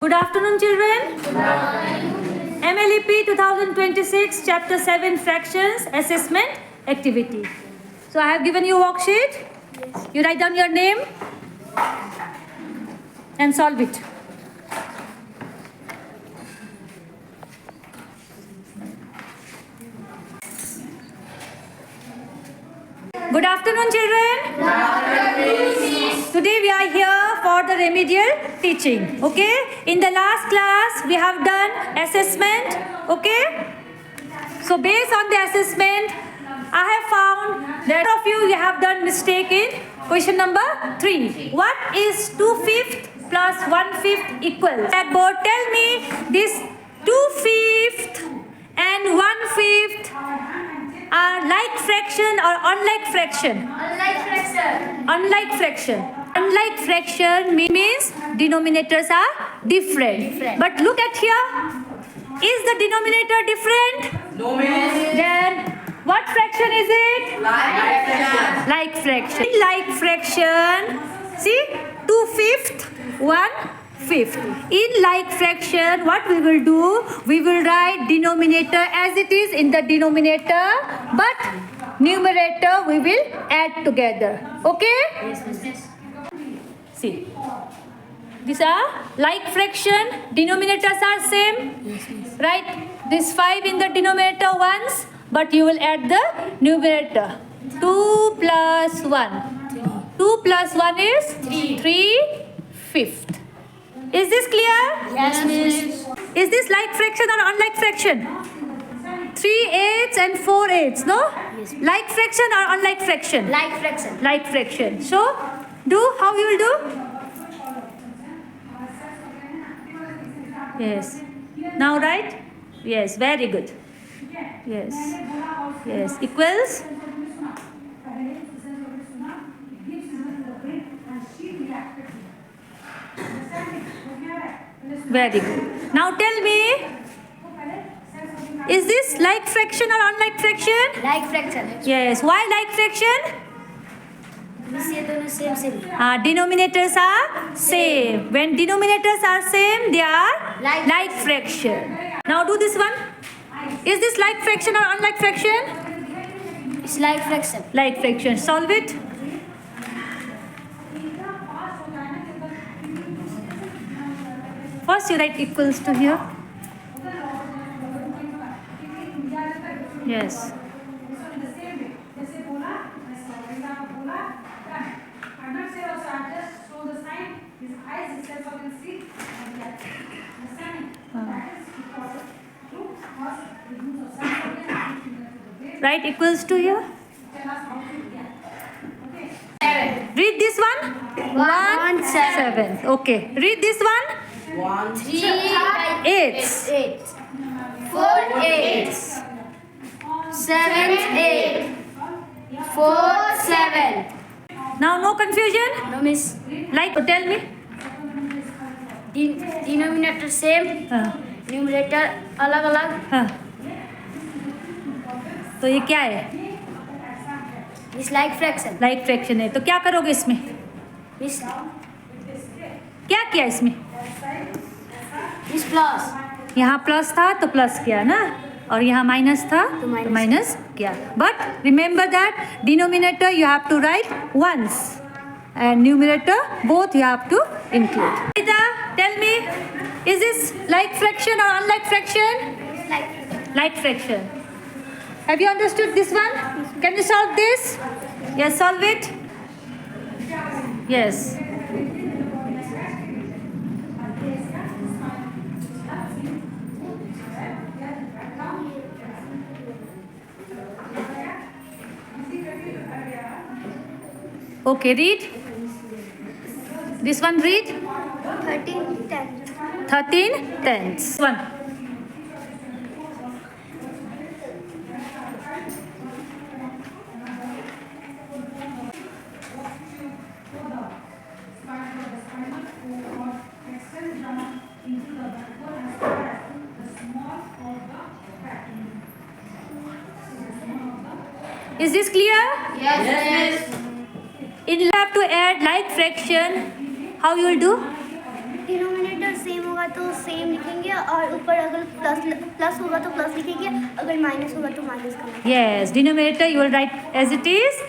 Good afternoon, children. Good afternoon. MLEP 2026, Chapter 7, Fractions, Assessment, Activity. So I have given you a worksheet. Yes. You write down your name and solve it. Good afternoon, children. Good afternoon. Today we are here for the remedial teaching. Okay? In the last class we have done assessment. Okay? So based on the assessment, I have found that of you have done mistake in question number 3. What is 2/5 plus 1/5 equal? Blackboard, tell me this 2/5 and 1/5 are like fraction or unlike fraction? Unlike fraction. Unlike fraction. Unlike fraction means denominators are different. But look at here. Is the denominator different? No, miss. Then what fraction is it? Like fraction. Like fraction. Like fraction. See? 2/5, 1/5. In like fraction, what we will do? We will write denominator as it is in the denominator, but numerator we will add together. Okay? See. These are like fraction. Denominators are same. Right? This 5 in the denominator once, but you will add the numerator. 2 plus 1. 2 plus 1 is 3/5. Is this clear? Yes, miss. Is this like fraction or unlike fraction? 3/8 and 4/8, no? Yes. Like fraction or unlike fraction? Like fraction. Like fraction. So, do how you will do? Yes. Now write? Yes, very good. Yes. Yes. Equals? Very good. Now tell me, is this like fraction or unlike fraction? Like fraction. Yes. Why like fraction? Miss, ये दोनों same. Denominators are same. When denominators are same, they are Like fraction. Now do this one. Is this like fraction or unlike fraction? It's like fraction. Like fraction. Solve it. First you write equals to here. Yes. Write equals to here. Read this one. 1, 7. Okay. Read this one. 1, 3 Eights. 8. 4 8. 7 8. 4 7. Now no confusion. No, miss. Like tell me. Denominator same. Numerator अलग-अलग. हाँ. तो ये क्या है? It's like fraction. Like fraction है. तो क्या करोगे इसमें? Miss, क्या किया इसमें? miss plus. यहाँ प्लस था तो प्लस किया ना, और यहाँ माइनस था तो तो minus माइनस किया. But remember that denominator you have to write once and numerator both you have to include. Rita, tell me, is this like fraction or unlike fraction? Like fraction. Have you understood this one? Can you solve this? Yes, solve it. Yes. Okay, read. This one read. 13 10. 13 tenths. One. Is this clear? Yes. You have to add like fraction. How you will do? Denominator same होगा तो same लिखेंगे और ऊपर अगर plus होगा तो plus लिखेंगे, अगर माइनस होगा तो माइनस करना। Yes, denominator you will write as it is,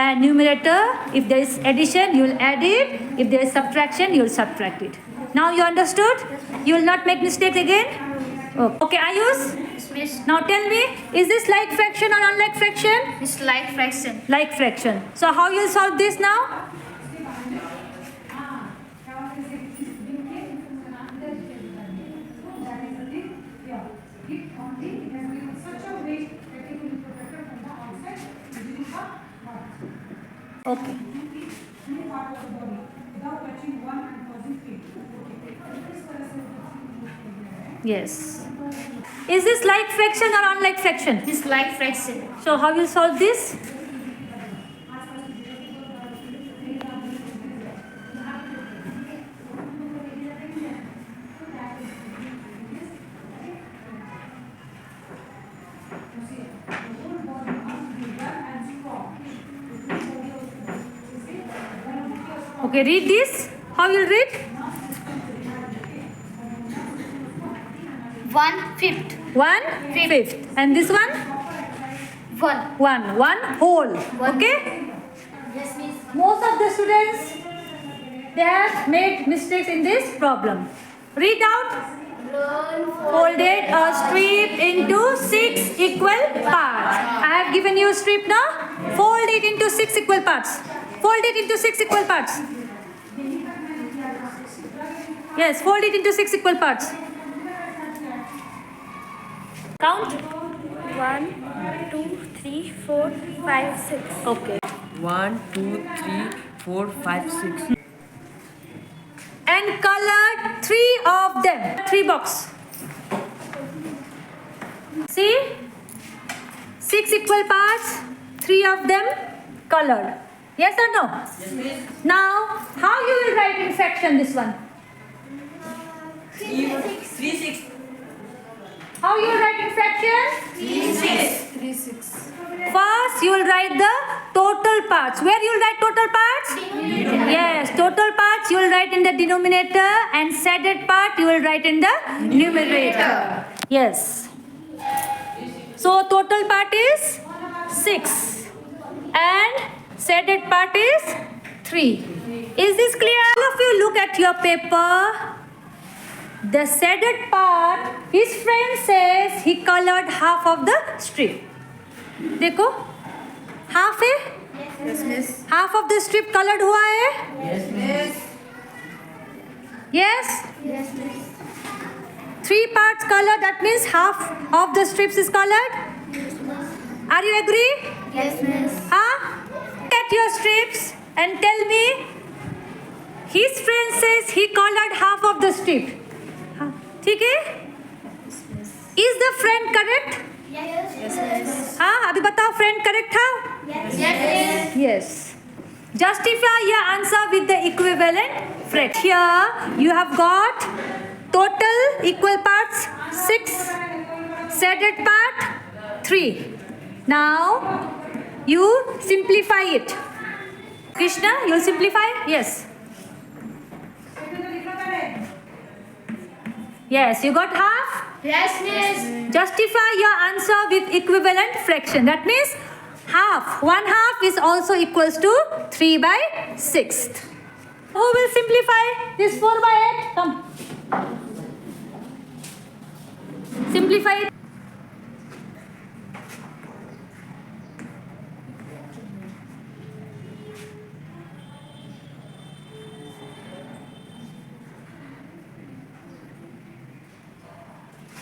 and numerator, if there is addition, you will add it. If there is subtraction, you will subtract it. Now you understood? You will not make mistake again? Okay, Ayush? Miss, Now tell me, is this like fraction or unlike fraction? Miss like fraction. Like fraction. So how you will solve this now? Okay. Yes. Is this like fraction or unlike fraction? Miss like fraction. So how will solve this? Okay, read this. How will read? 1/5. 1/5. And this one? 1. One whole. Okay? Yes, Miss. Most of the students, they have made mistakes in this problem. Read out. Folded a strip into 6 equal parts. I have given you a strip now. Fold it into 6 equal parts. Fold it into 6 equal parts. Yes, fold it into 6 equal parts. Count. 1, 2, 3, 4, 5, 6. Okay. 1, 2, 3, 4, 5, 6. And colored 3 of them. 3 box. See? 6 equal parts, 3 of them colored. Yes or no? Yes, miss. Now, how you will write in fraction this one? 3, 6. How you will write in fraction? 3, 6. First, you will write the total parts. Where you will write total parts? Yes, total parts you will write in the denominator, and shaded part you will write in the numerator. Yes. So total part is 6 and shaded part is 3. Is this clear? All of you look at your paper. The shaded part, his friend says he colored half of the strip. देखो, half है? Yes, miss. Half of the strip colored हुआ है? Yes, miss. Yes? Yes, Miss. 3 parts colored, that means half of the strips is colored. Are you agree? Yes, Miss. Huh? Look at your strips and tell me. His friend says he colored half of the strip. हाँ, ठीक है? Is the friend correct? Yes, Miss. हाँ, अभी बताओ friend correct था? Yes, Miss. Yes. Justify your answer with the equivalent fraction. Here you have got total equal parts 6, shaded part 3. Now you simplify it. Krishna, you will simplify? Yes. Yes, you got half. Yes, Miss. Justify your answer with equivalent fraction. That means half. 1/2 is also equals to 3/6. Who will simplify this 4/8? Come. Simplify it.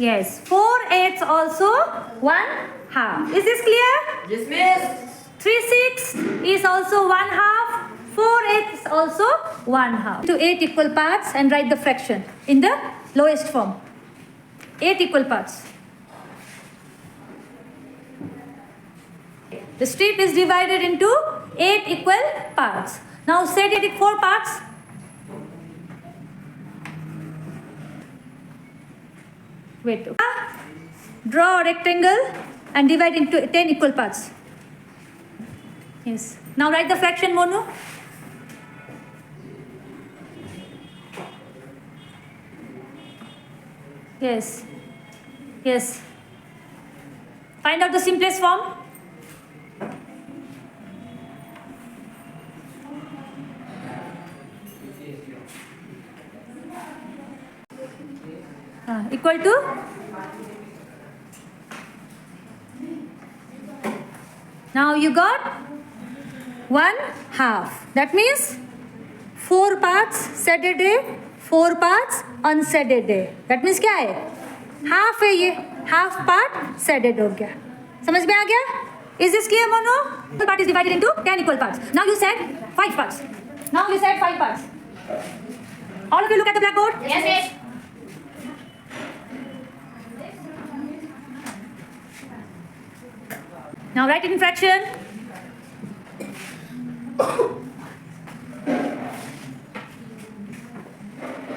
Yes, 4/8 also 1/2. Is this clear? Yes, miss. 3/6 is also 1/2. 4/8 is also 1/2. To 8 equal parts and write the fraction in the lowest form. 8 equal parts. The strip is divided into 8 equal parts. Now set it in 4 parts. Wait. Draw a rectangle and divide into 10 equal parts. Yes. Now write the fraction, Monu. Yes. Yes. Find out the simplest form. Equal to? Now you got 1/2. That means 4 parts said a day, 4 parts unsaid a day. That means क्या है? Half है ये, half part said हो गया. समझ में आ गया? Is this clear, Mono? The part is divided into 10 equal parts. Now you said 5 parts. Now you said 5 parts. All of you look at the blackboard. Yes, yes. Now write it in fraction.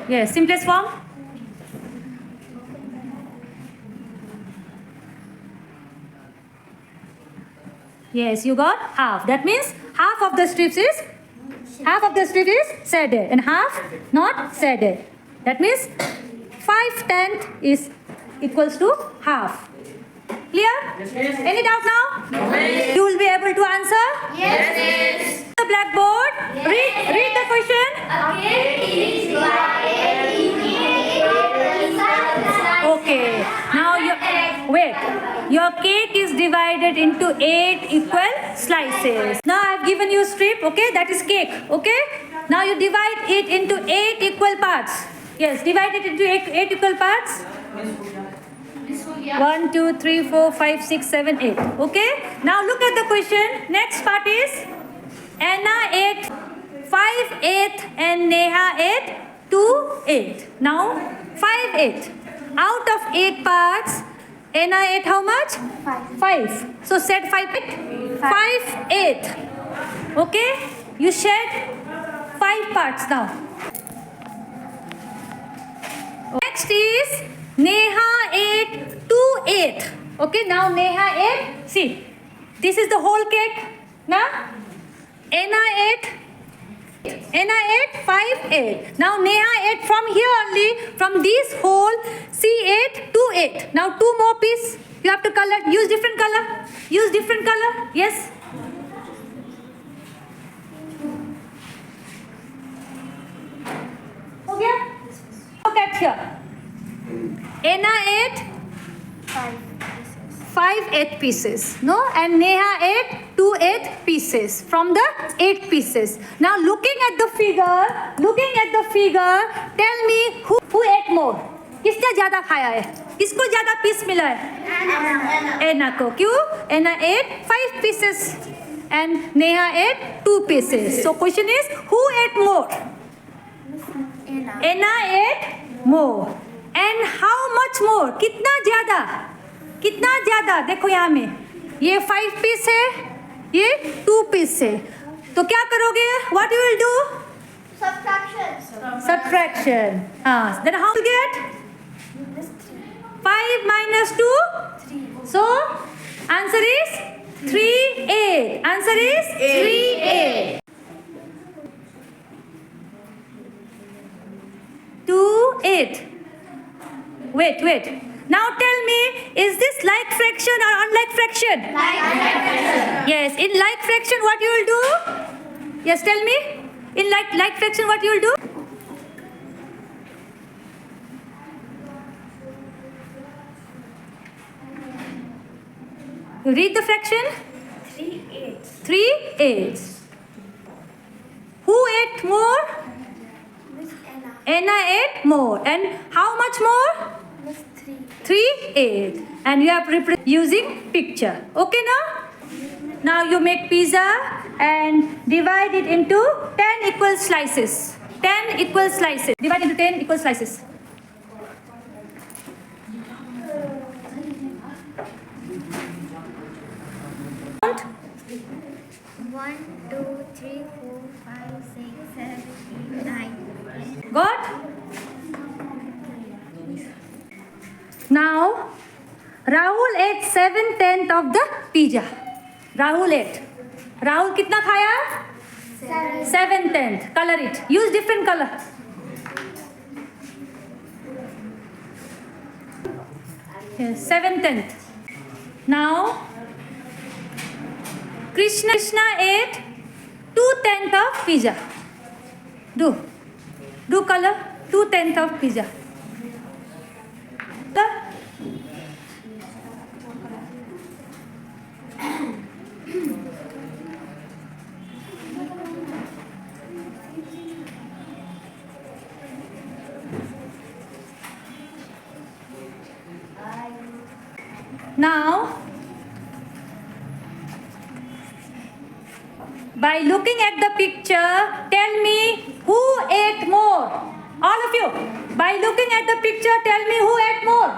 Yes, simplest form. Yes, you got half. That means half of the strip is shaded and half not shaded. That means 5/10 is equals to half. Clear? Yes. Any doubt now? Yes. You will be able to answer? Yes. The blackboard. Read the question. Okay. Now your cake is divided into 8 equal slices. Now I have given you a strip, okay? That is cake, okay? Now you divide it into 8 equal parts. Yes, divide it into 8 equal parts. 1, 2, 3, 4, 5, 6, 7, 8. Okay? Now look at the question. Next part is Anna ate 5/8 and Neha ate 2/8. Now 5/8. Out of 8 parts, Anna ate how much? 5. So said 5/8. 5/8. Okay? You shared 5 parts now. Next is Neha ate 2/8. Okay, now Neha ate, see, this is the whole cake. Now, Anna ate 5/8. Now Neha ate from here only, from this whole, she ate 2/8. Now 2 more piece. You have to color, use different color. Use different color. Yes. Okay? Look at here. Anna ate 5/8 pieces, no? And Neha ate 2/8 pieces from the 8 pieces. Now looking at the figure, tell me who ate more? किसने ज़्यादा खाया है? किसको ज़्यादा piece मिला है? Anna को. क्यों? Anna ate 5 pieces and Neha ate 2 pieces. So question is, who ate more? Anna ate more. And how much more? कितना ज़्यादा? कितना ज़्यादा? देखो यहाँ में ये 5 पीस है, ये 2 पीस है. तो क्या करोगे? What you will do? Subtraction. Then how you get? 5 minus 2? 3. So answer is 3/8. Answer is 3/8. 2/8. Wait. Now tell me, is this like fraction or unlike fraction? Like fraction. Yes. In like fraction, what you will do? Yes, tell me. In like fraction, what you will do? You read the fraction. 3/8. 3/8. Who ate more? Miss Anna. Anna ate more. And how much more? Miss 3. 3/8. And you are using picture. Okay now? Now you make pizza and divide it into 10 equal slices. 10 equal slices. Divide into 10 equal slices. Count. 1, 2, 3, 4, 5, 6, 7, 8, 9. Got? Now, Rahul ate 7/10 of the pizza. Rahul ate. Rahul कितना खाया? 7/10. Color it. Use different color. Yes, 7/10. Now, Krishna ate 2/10 of pizza. Do color 2/10 of pizza. Now, by looking at the picture, tell me who ate more. All of you, by looking at the picture, tell me who ate more.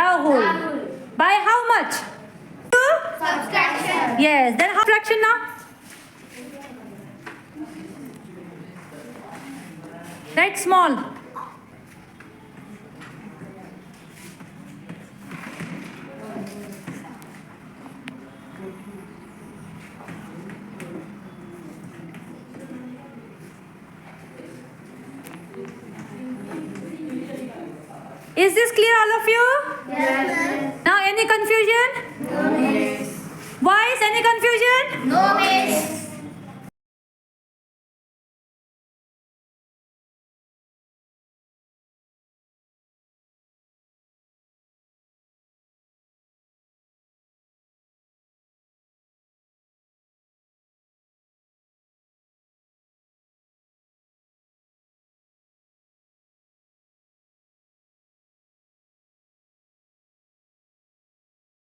Rahul. By how much? Subtraction. Yes. Then how fraction now? Write small. Is this clear, all of you? Yes. Now, any confusion? No, miss. Why is any confusion? No, miss.